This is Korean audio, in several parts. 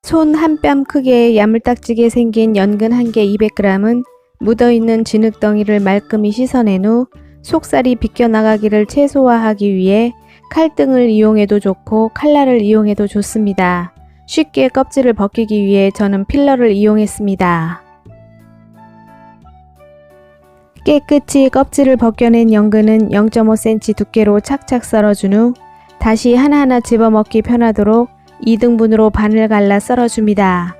손 한 뼘 크기의 야물딱지게 생긴 연근 1개 200g은 묻어있는 진흙덩이를 말끔히 씻어낸 후 속살이 비껴나가기를 최소화하기 위해 칼등을 이용해도 좋고 칼날을 이용해도 좋습니다. 쉽게 껍질을 벗기기 위해 저는 필러를 이용했습니다. 깨끗이 껍질을 벗겨낸 연근은 0.5cm 두께로 착착 썰어준 후 다시 하나하나 집어먹기 편하도록 2등분으로 반을 갈라 썰어줍니다.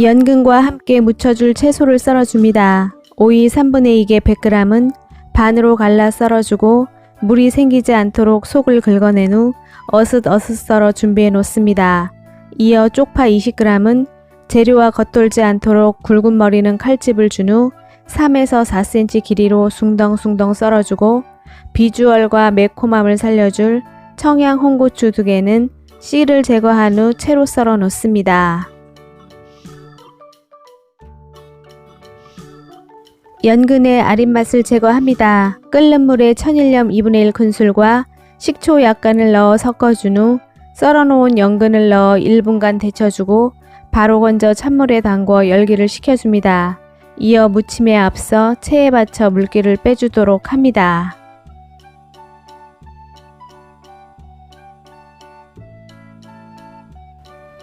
연근과 함께 묻혀줄 채소를 썰어줍니다. 오이 3분의 2개 100g은 반으로 갈라 썰어주고 물이 생기지 않도록 속을 긁어낸 후 어슷어슷 썰어 준비해 놓습니다. 이어 쪽파 20g은 재료와 겉돌지 않도록 굵은 머리는 칼집을 준 후 3에서 4cm 길이로 숭덩숭덩 썰어주고 비주얼과 매콤함을 살려줄 청양 홍고추 2개는 씨를 제거한 후 채로 썰어 놓습니다. 연근의 아린맛을 제거합니다. 끓는 물에 천일염 2분의 1 큰술과 식초 약간을 넣어 섞어준 후 썰어놓은 연근을 넣어 1분간 데쳐주고 바로 건져 찬물에 담궈 열기를 식혀줍니다. 이어 무침에 앞서 체에 받쳐 물기를 빼주도록 합니다.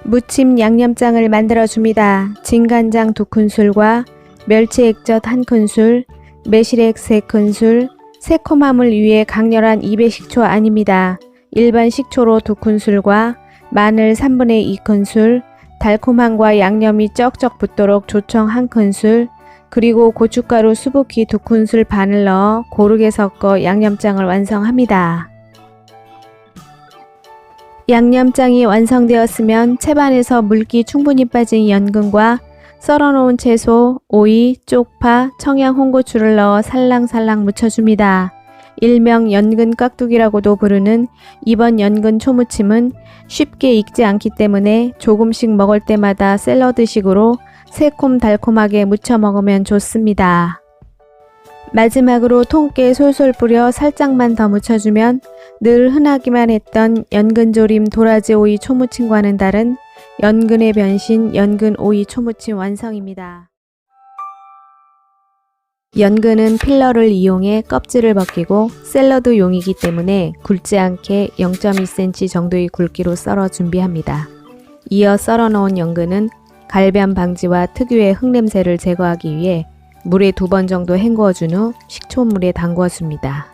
무침 양념장을 만들어줍니다. 진간장 2큰술과 멸치 액젓 1큰술, 매실액 3큰술, 새콤함을 위해 강렬한 200식초 아닙니다. 일반 식초로 2큰술과 마늘 3분의 2큰술, 달콤함과 양념이 쩍쩍 붙도록 조청 1큰술, 그리고 고춧가루 수북히 2큰술 반을 넣어 고르게 섞어 양념장을 완성합니다. 양념장이 완성되었으면 채반에서 물기 충분히 빠진 연근과 썰어놓은 채소, 오이, 쪽파, 청양 홍고추를 넣어 살랑살랑 무쳐줍니다. 일명 연근 깍두기라고도 부르는 이번 연근 초무침은 쉽게 익지 않기 때문에 조금씩 먹을 때마다 샐러드식으로 새콤달콤하게 무쳐 먹으면 좋습니다. 마지막으로 통깨 솔솔 뿌려 살짝만 더 무쳐주면 늘 흔하기만 했던 연근조림 도라지 오이 초무침과는 다른 연근의 변신 연근 오이 초무침 완성입니다. 연근은 필러를 이용해 껍질을 벗기고 샐러드용이기 때문에 굵지 않게 0.2cm 정도의 굵기로 썰어 준비합니다. 이어 썰어 놓은 연근은 갈변 방지와 특유의 흙냄새를 제거하기 위해 물에 2번 정도 헹구어 준 후 식초물에 담궈 줍니다.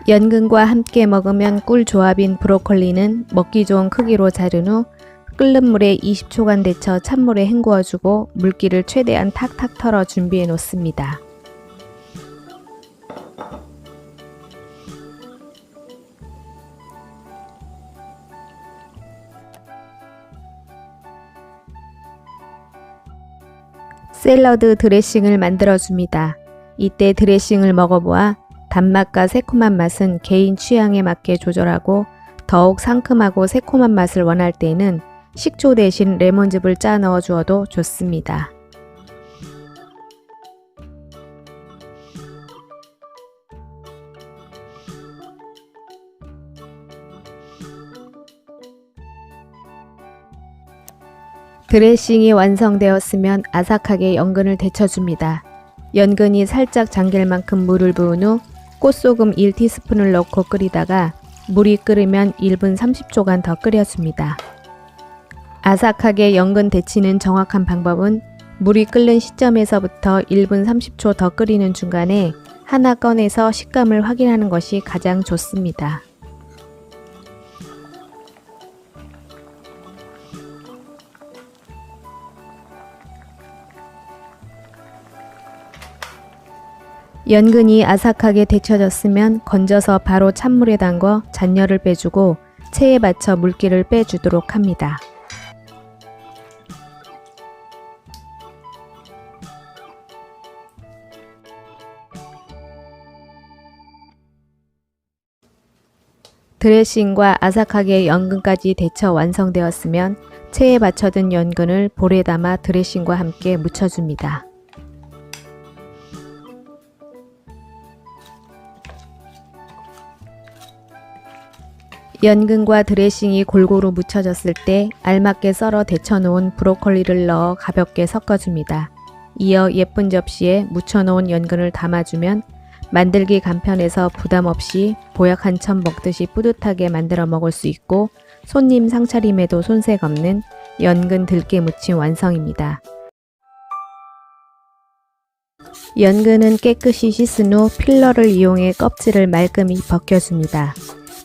연근과 함께 먹으면 꿀 조합인 브로콜리는 먹기 좋은 크기로 자른 후 끓는 물에 20초간 데쳐 찬물에 헹구어 주고 물기를 최대한 탁탁 털어 준비해 놓습니다. 샐러드 드레싱을 만들어 줍니다. 이때 드레싱을 먹어보아 단맛과 새콤한 맛은 개인 취향에 맞게 조절하고 더욱 상큼하고 새콤한 맛을 원할 때는 식초 대신 레몬즙을 짜 넣어 주어도 좋습니다. 드레싱이 완성되었으면 아삭하게 연근을 데쳐줍니다. 연근이 살짝 잠길 만큼 물을 부은 후 꽃소금 1티스푼을 넣고 끓이다가 물이 끓으면 1분 30초간 더 끓여줍니다. 아삭하게 연근 데치는 정확한 방법은 물이 끓는 시점에서부터 1분 30초 더 끓이는 중간에 하나 꺼내서 식감을 확인하는 것이 가장 좋습니다. 연근이 아삭하게 데쳐졌으면 건져서 바로 찬물에 담궈 잔열을 빼주고 체에 받쳐 물기를 빼주도록 합니다. 드레싱과 아삭하게 연근까지 데쳐 완성되었으면 체에 받쳐든 연근을 볼에 담아 드레싱과 함께 묻혀줍니다. 연근과 드레싱이 골고루 묻혀졌을 때 알맞게 썰어 데쳐놓은 브로콜리를 넣어 가볍게 섞어줍니다. 이어 예쁜 접시에 묻혀놓은 연근을 담아주면 만들기 간편해서 부담 없이 보약 한 첩 먹듯이 뿌듯하게 만들어 먹을 수 있고 손님 상차림에도 손색 없는 연근 들깨 무침 완성입니다. 연근은 깨끗이 씻은 후 필러를 이용해 껍질을 말끔히 벗겨줍니다.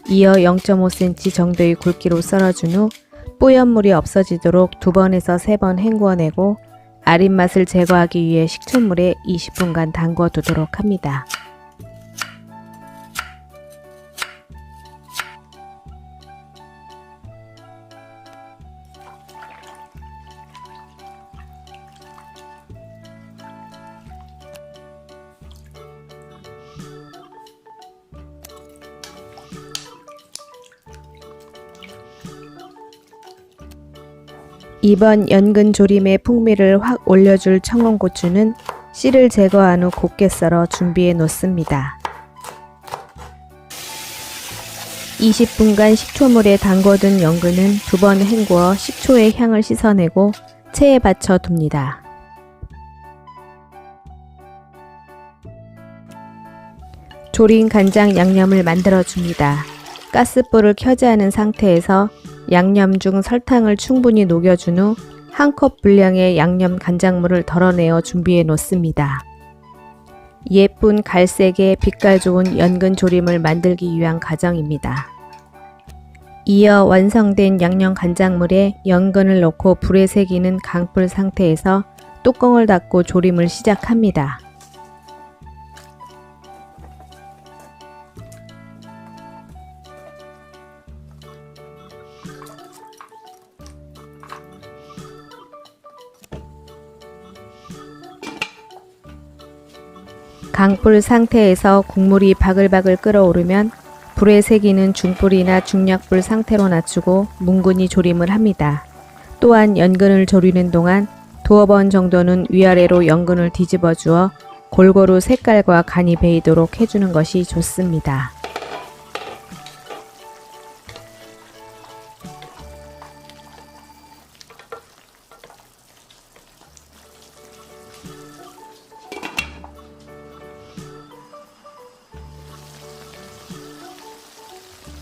이어 0.5cm 정도의 굵기로 썰어준 후 뿌연물이 없어지도록 2번에서 3번 헹구어내고 아린 맛을 제거하기 위해 식초물에 20분간 담궈 두도록 합니다. 이번 연근 조림의 풍미를 확 올려줄 청원고추는 씨를 제거한 후 곱게 썰어 준비해 놓습니다. 20분간 식초물에 담궈둔 연근은 2번 헹구어 식초의 향을 씻어내고 체에 받쳐 둡니다. 조린 간장 양념을 만들어 줍니다. 가스불을 켜지 않은 상태에서 양념 중 설탕을 충분히 녹여준 후 한 컵 분량의 양념 간장물을 덜어내어 준비해 놓습니다. 예쁜 갈색의 빛깔 좋은 연근 조림을 만들기 위한 과정입니다. 이어 완성된 양념 간장물에 연근을 넣고 불에 새기는 강불 상태에서 뚜껑을 닫고 조림을 시작합니다. 강불 상태에서 국물이 바글바글 끓어오르면 불에 새기는 중불이나 중약불 상태로 낮추고 뭉근히 조림을 합니다. 또한 연근을 조리는 동안 2번 정도는 위아래로 연근을 뒤집어 주어 골고루 색깔과 간이 배이도록 해주는 것이 좋습니다.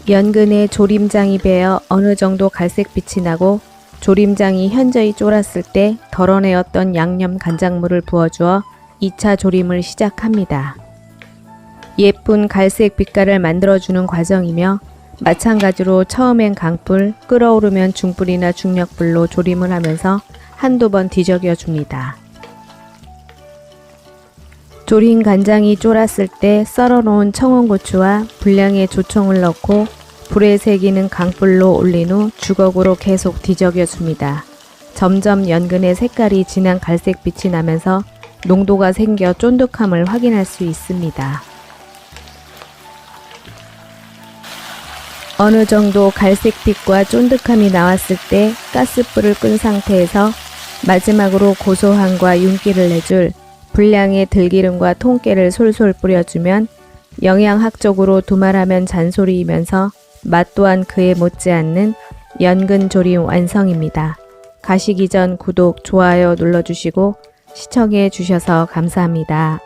연근에 조림장이 배어 어느 정도 갈색빛이 나고 조림장이 현저히 쫄았을 때 덜어내었던 양념 간장물을 부어주어 2차 조림을 시작합니다. 예쁜 갈색 빛깔을 만들어주는 과정이며 마찬가지로 처음엔 강불, 끓어오르면 중불이나 중약불로 조림을 하면서 한두 번 뒤적여 줍니다. 조린 간장이 쫄았을 때 썰어놓은 청원고추와 분량의 조청을 넣고 불에 새기는 강불로 올린 후 주걱으로 계속 뒤적여 줍니다. 점점 연근의 색깔이 진한 갈색빛이 나면서 농도가 생겨 쫀득함을 확인할 수 있습니다. 어느 정도 갈색빛과 쫀득함이 나왔을 때 가스불을 끈 상태에서 마지막으로 고소함과 윤기를 내줄 분량의 들기름과 통깨를 솔솔 뿌려주면 영양학적으로 두말하면 잔소리이면서 맛 또한 그에 못지않는 연근 조림 완성입니다. 가시기 전 구독, 좋아요 눌러주시고 시청해 주셔서 감사합니다.